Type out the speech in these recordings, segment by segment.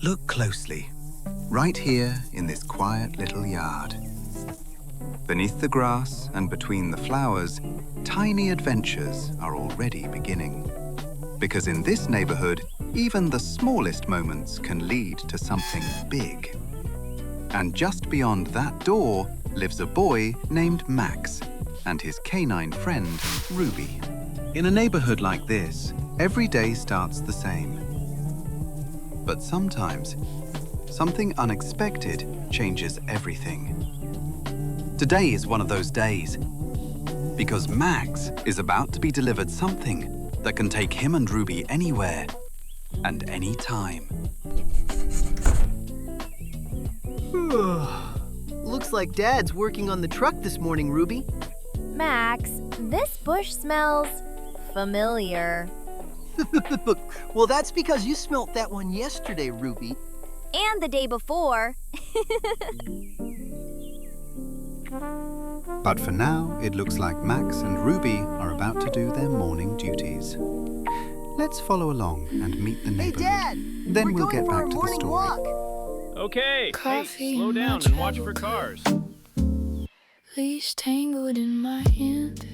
Look closely, right here in this quiet little yard. Beneath the grass and between the flowers, tiny adventures are already beginning. Because in this neighborhood, even the smallest moments can lead to something big. And just beyond that door lives a boy named Max and his canine friend, Ruby. In a neighborhood like this, every day starts the same. But sometimes, something unexpected changes everything. Today is one of those days, because Max is about to be delivered something that can take him and Ruby anywhere and anytime. Looks like Dad's working on the truck this morning, Ruby. Max, this bush smells familiar. Well, that's because you smelt that one yesterday, Ruby. And the day before. But for now, it looks like Max and Ruby are about to do their morning duties. Let's follow along and meet the neighborhood. Hey, Dad! Then we'll We're get going back for to a the morning story. walk. Okay, hey, Coffee slow in down my and watch for trouble. cars. Leash tangled in my hand.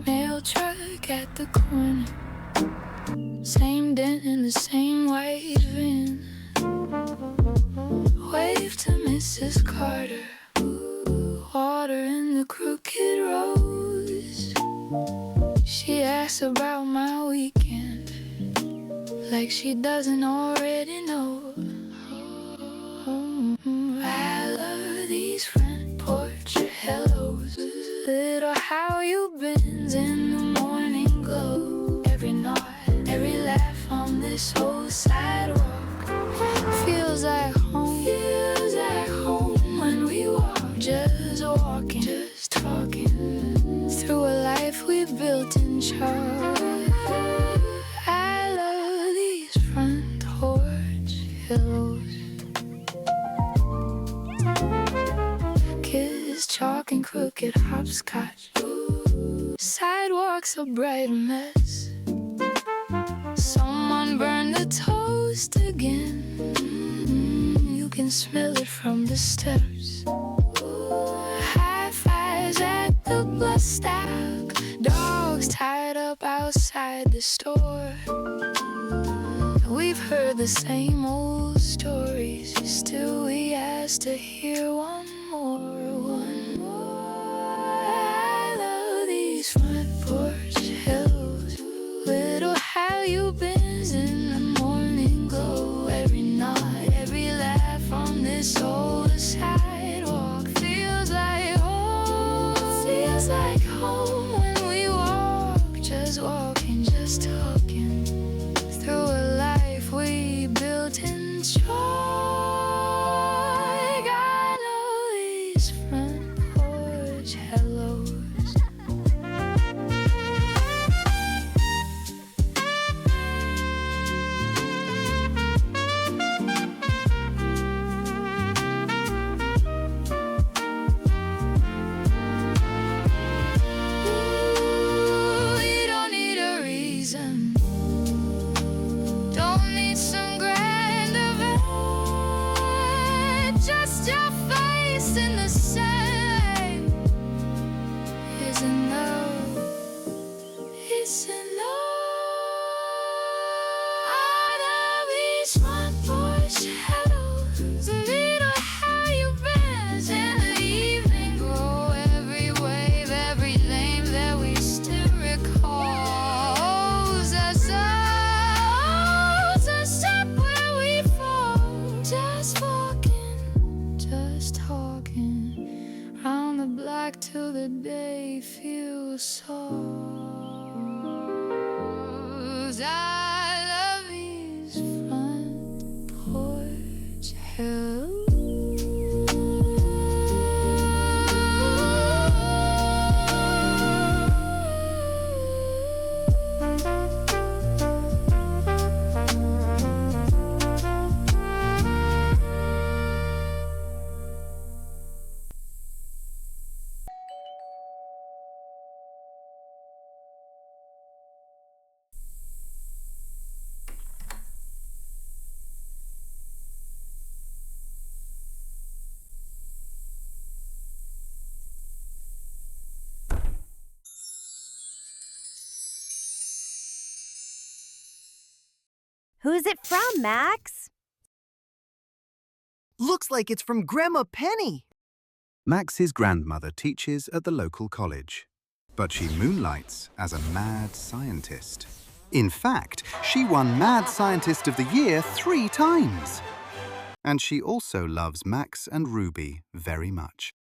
Mail truck at the corner. Same dent in the same white van. Wave to Mrs. Carter. Water in the crooked roads. She asks about my weekend, like she doesn't already know. I love these front porch hellos. Little how you been in the morning glow. Every nod, every laugh on this old sidewalk feels like home. Feels like home when we walk. Just walking, just talking through a life we built in chalk. I love these front porch hills. Kids chalking crooked hopscotch. Sidewalks a bright mess. Someone burned the toast again. You can smell it from the steps. High fives at the bus stop. Dogs tied up outside the store. We've heard the same old stories. Still we ask to hear one more, one more. I love these front porch hills. Little how you been in the morning glow. Every nod, every laugh on this old sidewalk feels like home. Feels like home when we walk. Just walking, just talking through a life we built in chalk. I know Who's it from, Max? Looks like it's from Grandma Penny. Max's grandmother teaches at the local college, but she moonlights as a mad scientist. In fact, she won Mad Scientist of the Year 3 times. And she also loves Max and Ruby very much.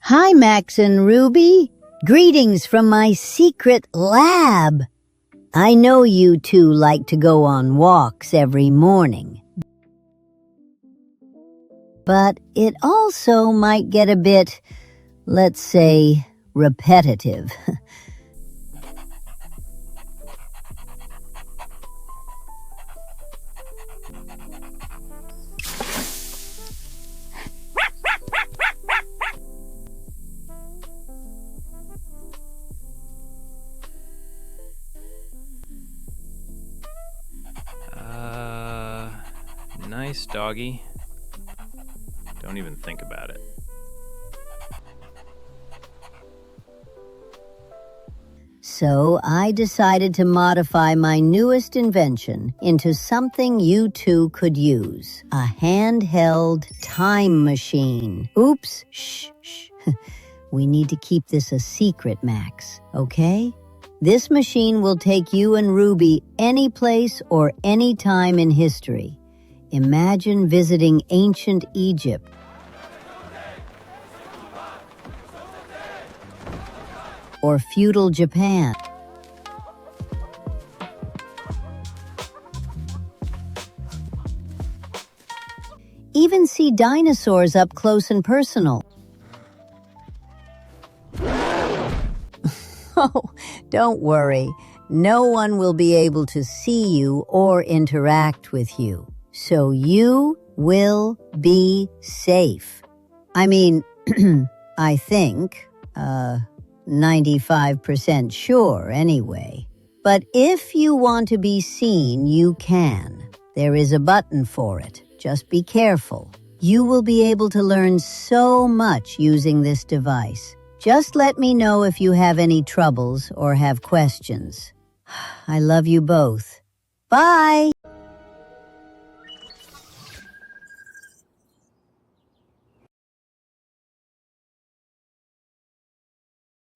Hi, Max and Ruby. Greetings from my secret lab. I know you two like to go on walks every morning. But it also might get a bit, let's say, repetitive. Nice doggy. Don't even think about it. So I decided to modify my newest invention into something you two could use. A handheld time machine. Oops, shh. We need to keep this a secret, Max, okay? This machine will take you and Ruby any place or any time in history. Imagine visiting ancient Egypt. Or feudal Japan. Even see dinosaurs up close and personal. Oh, don't worry. No one will be able to see you or interact with you. So you will be safe. I mean, I think, 95% sure anyway. But if you want to be seen, you can. There is a button for it. Just be careful. You will be able to learn so much using this device. Just let me know if you have any troubles or have questions. I love you both. Bye!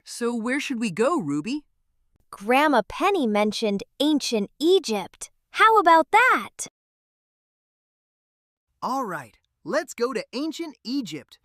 So where should we go, Ruby? Grandma Penny mentioned ancient Egypt. How about that? All right, let's go to ancient Egypt.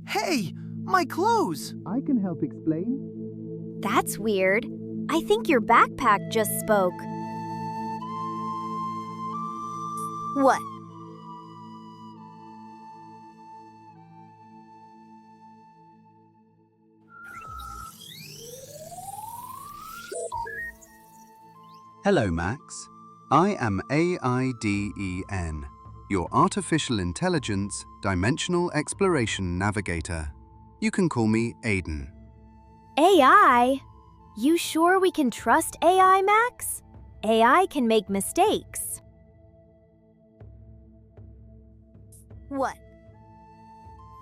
Hey, my clothes! I can help explain. That's weird. I think your backpack just spoke. What? Hello, Max. I am AIDEN, your Artificial Intelligence Dimensional Exploration Navigator. You can call me Aiden. AI? You sure we can trust AI, Max? AI can make mistakes. What?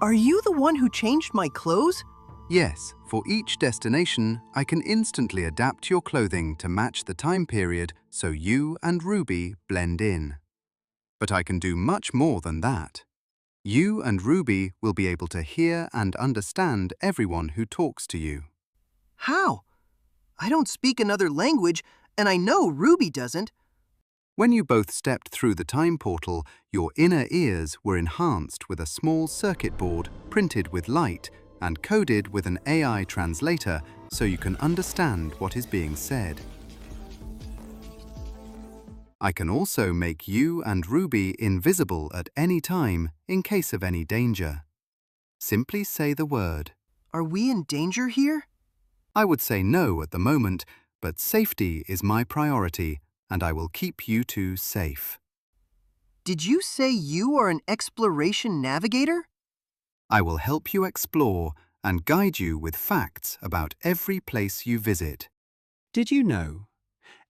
Are you the one who changed my clothes? Yes, for each destination, I can instantly adapt your clothing to match the time period so you and Ruby blend in. But I can do much more than that. You and Ruby will be able to hear and understand everyone who talks to you. How? I don't speak another language, and I know Ruby doesn't. When you both stepped through the time portal, your inner ears were enhanced with a small circuit board printed with light and coded with an AI translator so you can understand what is being said. I can also make you and Ruby invisible at any time in case of any danger. Simply say the word. Are we in danger here? I would say no at the moment, but safety is my priority, and I will keep you two safe. Did you say you are an exploration navigator? I will help you explore and guide you with facts about every place you visit. Did you know?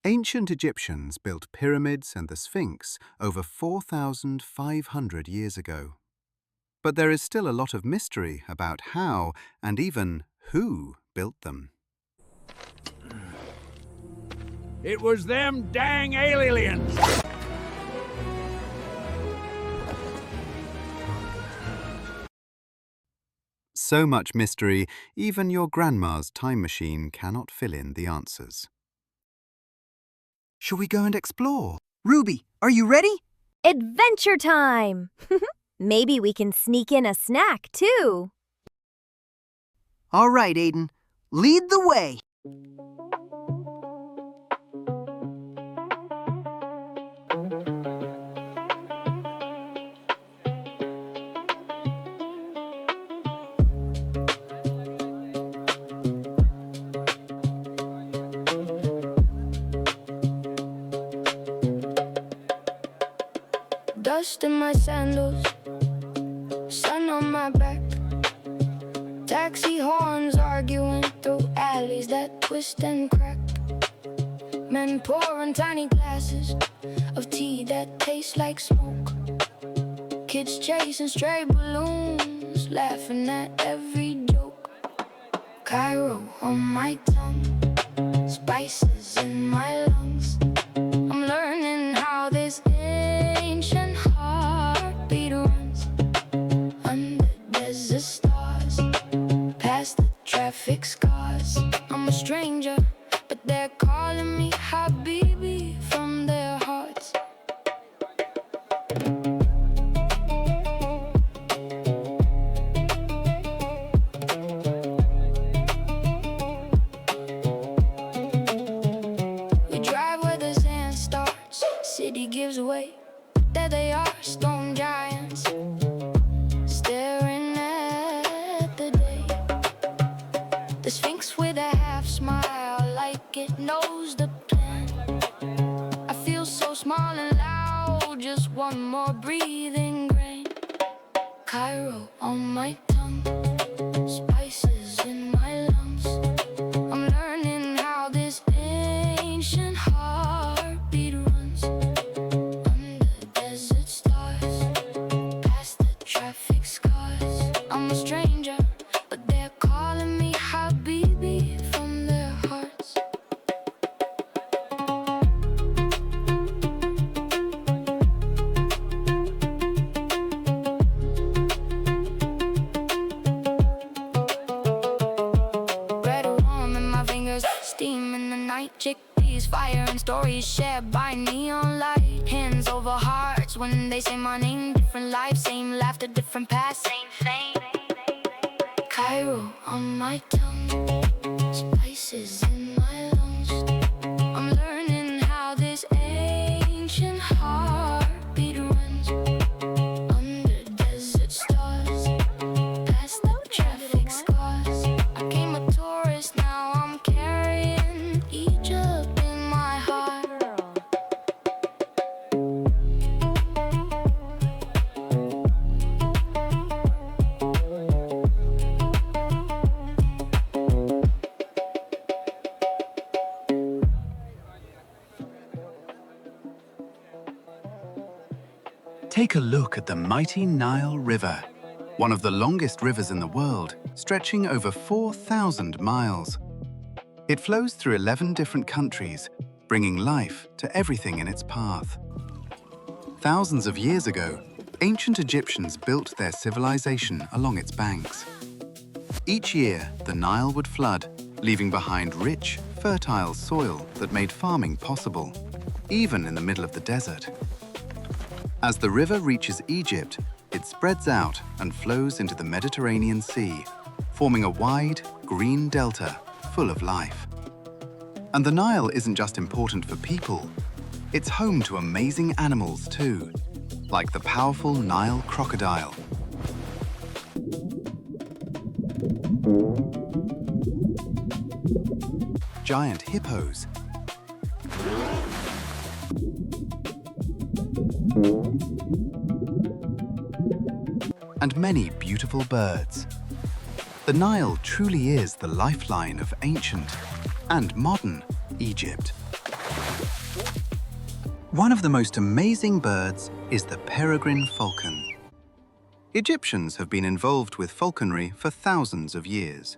Ancient Egyptians built pyramids and the Sphinx over 4,500 years ago. But there is still a lot of mystery about how and even who built them. It was them dang aliens! So much mystery, even your grandma's time machine cannot fill in the answers. Shall we go and explore? Ruby, are you ready? Adventure time! Maybe we can sneak in a snack, too. All right, Aiden. Lead the way. Dust in my sandals, sun on my back. Taxi horns arguing through alleys that twist and crack. Men pouring tiny glasses of tea that taste like smoke. Kids chasing stray balloons, laughing at every joke. Cairo on my tongue, spices in my lungs. I'm learning how this ancient heartbeat runs under desert stars, past the traffic scars. I'm a stranger, but they're calling me Habibi from their hearts. We drive where the sand starts, city gives way. There they are, stone giants, staring at the day. The Sphinx with a half smile, like it knows the plan. I feel so small and loud, just one more breathing grain. Cairo on my tongue, spices in my lungs. I'm learning how this ancient heartbeat runs under desert stars, past the traffic scars. I'm a stranger, but they're calling me Habibi from their hearts. Bread warm in my fingers, steam in the night. Chickpeas, fire and stories shared by neon light. Hands over hearts when they say my name. Different life, same laughter, different past, same fame. Cairo on my tongue, spices in my lungs. I'm learning how this ancient heartbeat runs under desert stars, past the traffic scars. I came a tourist, now I'm carrying Egypt in my heart. Take a look at the mighty Nile River, one of the longest rivers in the world, stretching over 4,000 miles. It flows through 11 different countries, bringing life to everything in its path. Thousands of years ago, ancient Egyptians built their civilization along its banks. Each year, the Nile would flood, leaving behind rich, fertile soil that made farming possible, even in the middle of the desert. As the river reaches Egypt, it spreads out and flows into the Mediterranean Sea, forming a wide, green delta full of life. And the Nile isn't just important for people, it's home to amazing animals too, like the powerful Nile crocodile. giant hippos, and many beautiful birds. The Nile truly is the lifeline of ancient and modern Egypt. One of the most amazing birds is the peregrine falcon. Egyptians have been involved with falconry for thousands of years.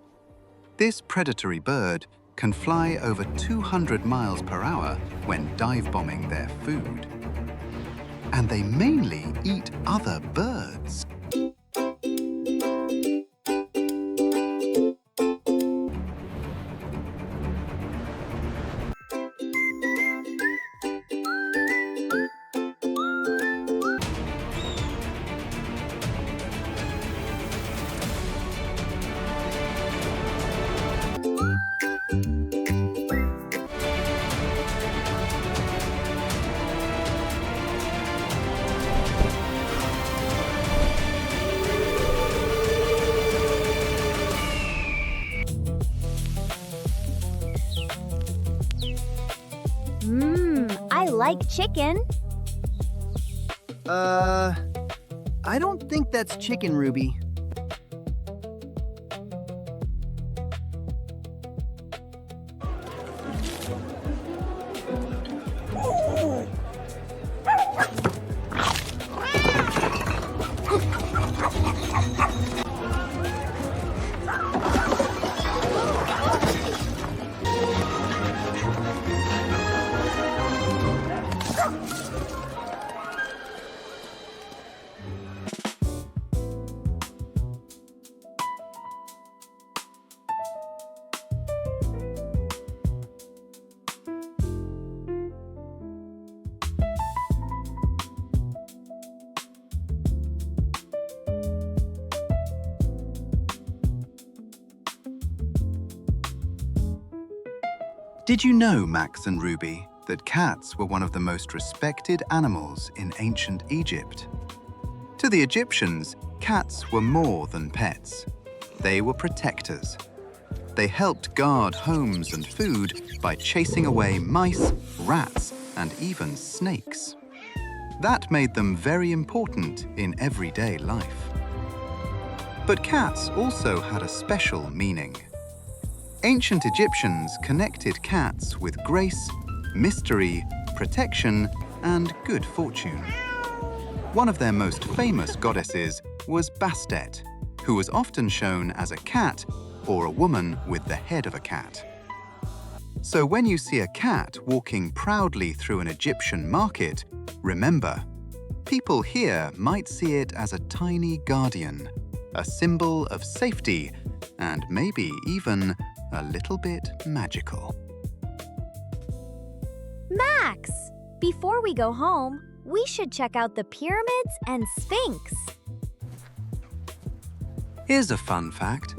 This predatory bird can fly over 200 miles per hour when dive bombing their food. And they mainly eat other birds. I like chicken. I don't think that's chicken, Ruby. Did you know, Max and Ruby, that cats were one of the most respected animals in ancient Egypt? To the Egyptians, cats were more than pets. They were protectors. They helped guard homes and food by chasing away mice, rats, and even snakes. That made them very important in everyday life. But cats also had a special meaning. Ancient Egyptians connected cats with grace, mystery, protection, and good fortune. One of their most famous goddesses was Bastet, who was often shown as a cat or a woman with the head of a cat. So when you see a cat walking proudly through an Egyptian market, remember, people here might see it as a tiny guardian, a symbol of safety, and maybe even a little bit magical. Max, before we go home, we should check out the pyramids and Sphinx. Here's a fun fact.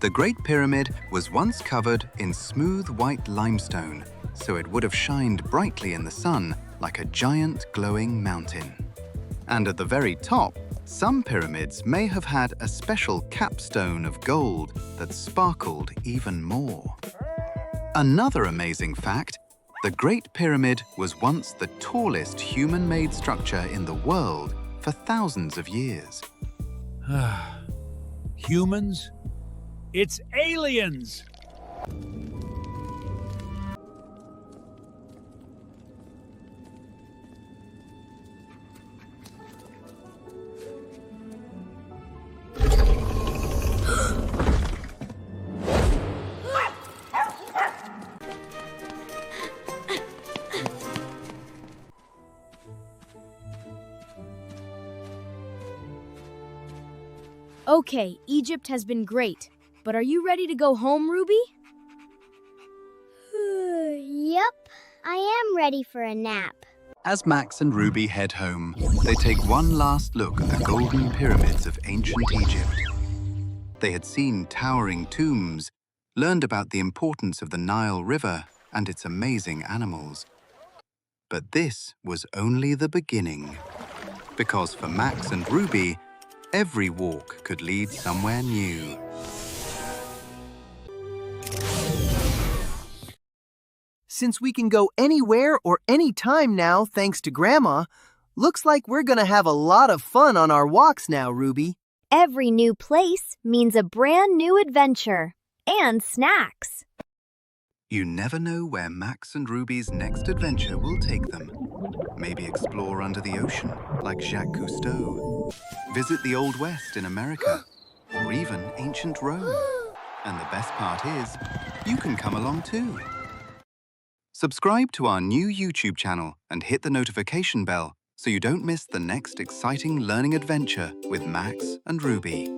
The Great Pyramid was once covered in smooth white limestone, so it would have shined brightly in the sun like a giant glowing mountain. And at the very top, some pyramids may have had a special capstone of gold that sparkled even more. Another amazing fact, the Great Pyramid was once the tallest human-made structure in the world for thousands of years. Humans? It's aliens! Okay, Egypt has been great, but are you ready to go home, Ruby? Yep, I am ready for a nap. As Max and Ruby head home, they take one last look at the golden pyramids of ancient Egypt. They had seen towering tombs, learned about the importance of the Nile River and its amazing animals. But this was only the beginning, because for Max and Ruby, every walk could lead somewhere new. Since we can go anywhere or anytime now thanks to Grandma, looks like we're gonna have a lot of fun on our walks now, Ruby. Every new place means a brand new adventure and snacks. You never know where Max and Ruby's next adventure will take them. Maybe explore under the ocean, like Jacques Cousteau. Visit the Old West in America, or even ancient Rome. And the best part is, you can come along too. Subscribe to our new YouTube channel and hit the notification bell so you don't miss the next exciting learning adventure with Max and Ruby.